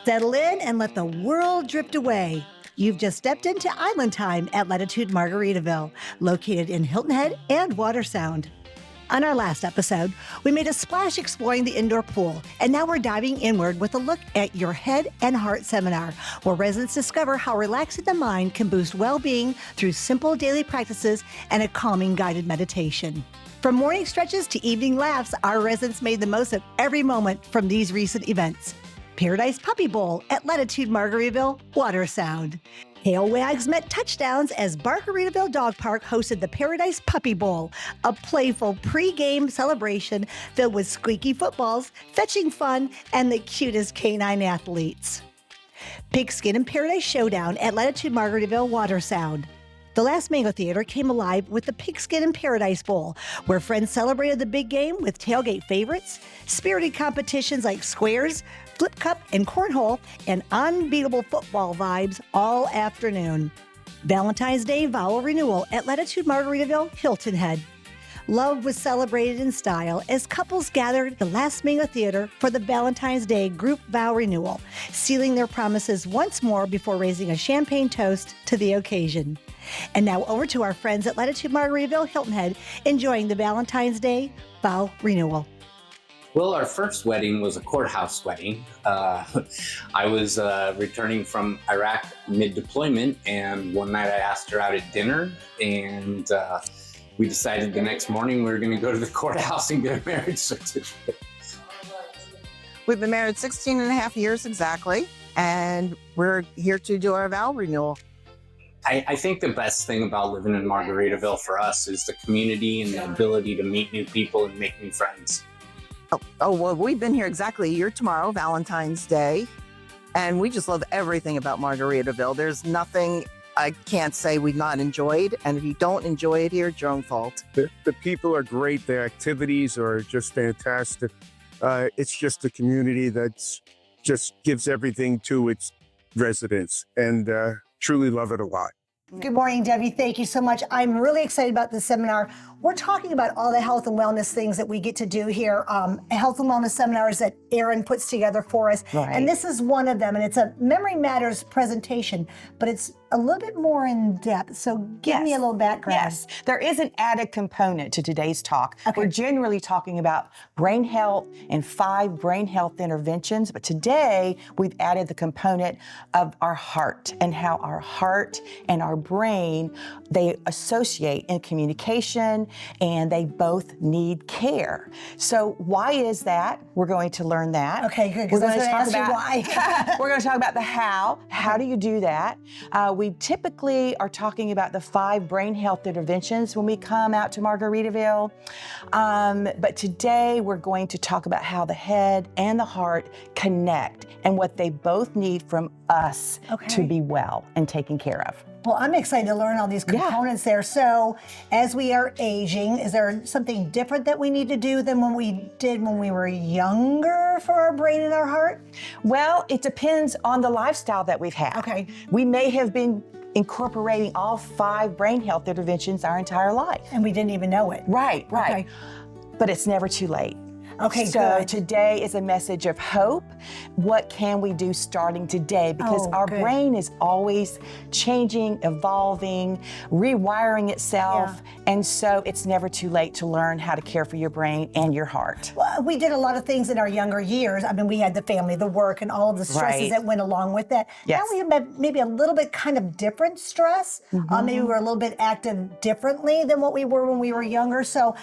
Settle in and let the world drift away. You've just stepped into Island Time at Latitude Margaritaville, located in Hilton Head and Water Sound. On our last episode, we made a splash exploring the indoor pool, and now we're diving inward with a look at your Head and Heart seminar, where residents discover how relaxing the mind can boost well-being through simple daily practices and a calming guided meditation. From morning stretches to evening laughs, our residents made the most of every moment from these recent events. Paradise Puppy Bowl at Latitude Margaritaville, Water Sound. Tail wags met touchdowns as Margaritaville Dog Park hosted the Paradise Puppy Bowl, a playful pre-game celebration filled with squeaky footballs, fetching fun, and the cutest canine athletes. Pigskin and Paradise Showdown at Latitude Margaritaville, Water Sound. The Last Mango Theater came alive with the Pigskin and Paradise Bowl, where friends celebrated the big game with tailgate favorites, spirited competitions like squares, flip cup, and cornhole, and unbeatable football vibes all afternoon. Valentine's Day Vow Renewal at Latitude Margaritaville, Hilton Head. Love was celebrated in style as couples gathered at the Last Mango Theater for the Valentine's Day Group Vow Renewal, sealing their promises once more before raising a champagne toast to the occasion. And now over to our friends at Latitude Margaritaville, Hilton Head, enjoying the Valentine's Day Vow Renewal. Well, our first wedding was a courthouse wedding. I was returning from Iraq mid-deployment, and one night I asked her out at dinner, and we decided the next morning we were going to go to the courthouse and get a marriage certificate. We've been married 16 and a half years exactly, and we're here to do our vow renewal. I think the best thing about living in Margaritaville for us is the community and the ability to meet new people and make new friends. Well, we've been here exactly a year tomorrow, Valentine's Day, and we just love everything about Margaritaville. There's nothing I can't say we've not enjoyed, and if you don't enjoy it here, it's your own fault. The people are great. The activities are just fantastic. It's just a community that's just gives everything to its residents, and truly love it a lot. Good morning, Debbie. Thank you so much. I'm really excited about this seminar. We're talking about all the health and wellness things that we get to do here, health and wellness seminars that Erin puts together for us. Right. And this is one of them, and it's a Memory Matters presentation, but it's a little bit more in depth. So give me a little background. Yes, there is an added component to today's talk. Okay. We're generally talking about brain health and 5 brain health interventions, but today we've added the component of our heart and how our heart and our brain, they associate in communication and they both need care. So why is that? We're going to learn that. Okay, good, We're because going to I was talk gonna ask you about why. we're going to talk about the how. How do you do that? We typically are talking about the 5 brain health interventions when we come out to Margaritaville. But today we're going to talk about how the head and the heart connect and what they both need from us to be well and taken care of. Well, I'm excited to learn all these components there. So as we are aging, is there something different that we need to do than when we did when we were younger for our brain and our heart? Well, it depends on the lifestyle that we've had. Okay. We may have been incorporating all 5 brain health interventions our entire life. And we didn't even know it. Right. Okay. But it's never too late. Okay, so good. today is a message of hope. What can we do starting today? Because our brain is always changing, evolving, rewiring itself. And so it's never too late to learn how to care for your brain and your heart. Well, we did a lot of things in our younger years. I mean, we had the family, the work, and all of the stresses that went along with that. Yes. Now we have maybe a little bit kind of different stress. Maybe we're a little bit active differently than what we were when we were younger. So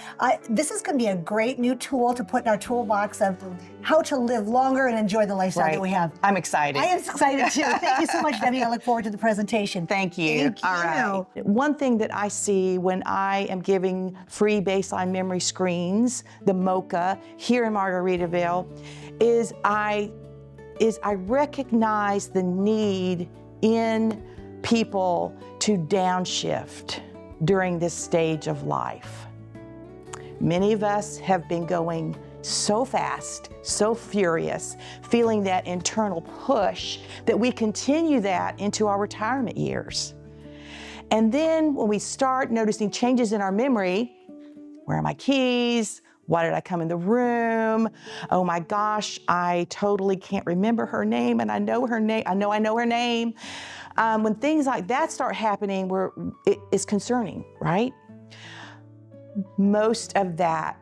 this is going to be a great new tool to put in our toolbox of how to live longer and enjoy the lifestyle that we have. I'm excited. I am excited too. Thank you so much, Debbie. I look forward to the presentation. Thank you. Thank you. All right. One thing that I see when I am giving free baseline memory screens, the MOCA, here in Margaritaville, is I recognize the need in people to downshift during this stage of life. Many of us have been going so fast, so furious, feeling that internal push that we continue that into our retirement years. And then when we start noticing changes in our memory, where are my keys? Why did I come in the room? Oh my gosh, I totally can't remember her name, and I know her name. I know her name. When things like that start happening, it's concerning, right? Most of that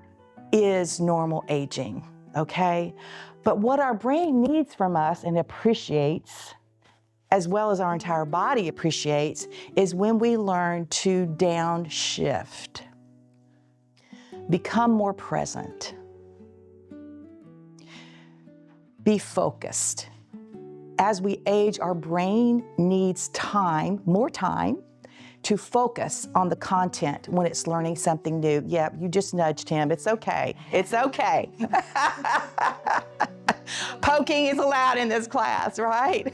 is normal aging, okay? But what our brain needs from us and appreciates, as well as our entire body appreciates, is when we learn to downshift. Become more present. Be focused. As we age, our brain needs time, more time, to focus on the content when it's learning something new. Yep, you just nudged him. It's okay. It's okay. Poking is allowed in this class, right?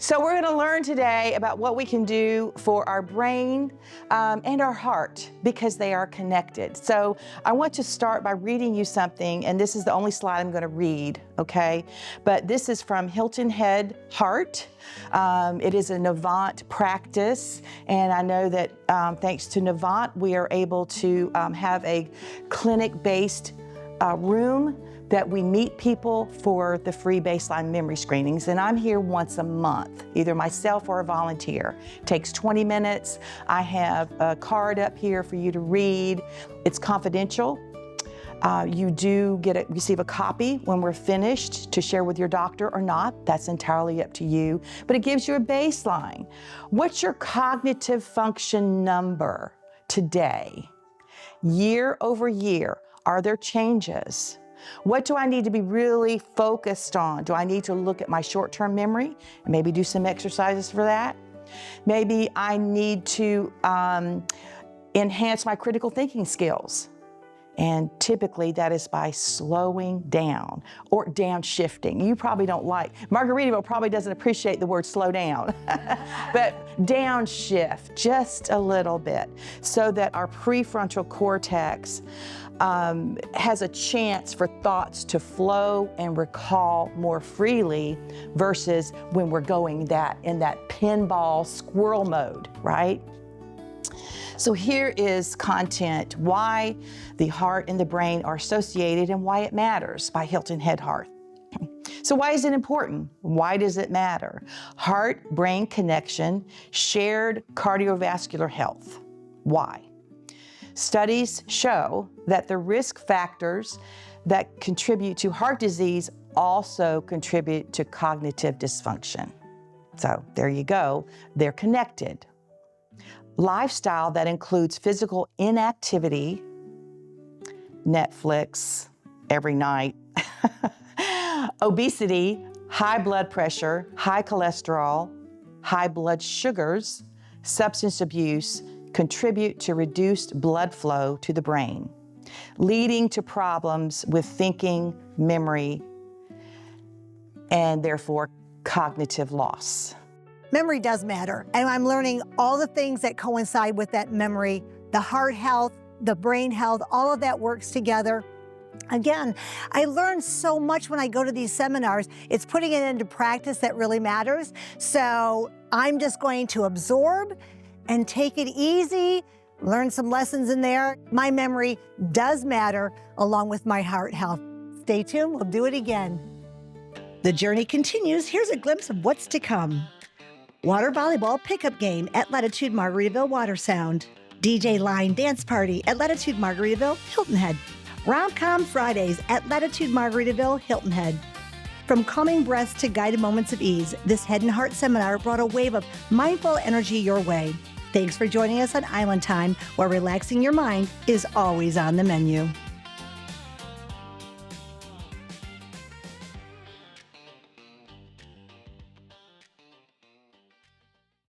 So we're going to learn today about what we can do for our brain and our heart, because they are connected. So I want to start by reading you something, and this is the only slide I'm going to read, okay? But this is from Hilton Head Heart. It is a Navant practice, and I know that thanks to Navant, we are able to have a clinic-based room that we meet people for the free baseline memory screenings. And I'm here once a month, either myself or a volunteer. It takes 20 minutes. I have a card up here for you to read. It's confidential. You do receive a copy when we're finished to share with your doctor or not. That's entirely up to you. But it gives you a baseline. What's your cognitive function number today? Year over year, are there changes? What do I need to be really focused on? Do I need to look at my short-term memory and maybe do some exercises for that? Maybe I need to enhance my critical thinking skills. And typically that is by slowing down or downshifting. You probably don't like, Margaritaville probably doesn't appreciate the word slow down, but downshift just a little bit so that our prefrontal cortex has a chance for thoughts to flow and recall more freely versus when we're going in that pinball squirrel mode, right? So here is content, why the heart and the brain are associated and why it matters, by Hilton Head Heart. So why is it important? Why does it matter? Heart-brain connection, shared cardiovascular health. Why? Studies show that the risk factors that contribute to heart disease also contribute to cognitive dysfunction. So there you go, they're connected. Lifestyle that includes physical inactivity, Netflix every night, obesity, high blood pressure, high cholesterol, high blood sugars, substance abuse contribute to reduced blood flow to the brain, leading to problems with thinking, memory, and therefore cognitive loss. Memory does matter, and I'm learning all the things that coincide with that memory, the heart health, the brain health, all of that works together. Again, I learn so much when I go to these seminars. It's putting it into practice that really matters. So I'm just going to absorb and take it easy, learn some lessons in there. My memory does matter along with my heart health. Stay tuned, we'll do it again. The journey continues. Here's a glimpse of what's to come. Water volleyball pickup game at Latitude Margaritaville Water Sound. DJ Line dance party at Latitude Margaritaville Hilton Head. Rom-com Fridays at Latitude Margaritaville Hilton Head. From calming breaths to guided moments of ease, this Head and Heart seminar brought a wave of mindful energy your way. Thanks for joining us on Island Time, where relaxing your mind is always on the menu.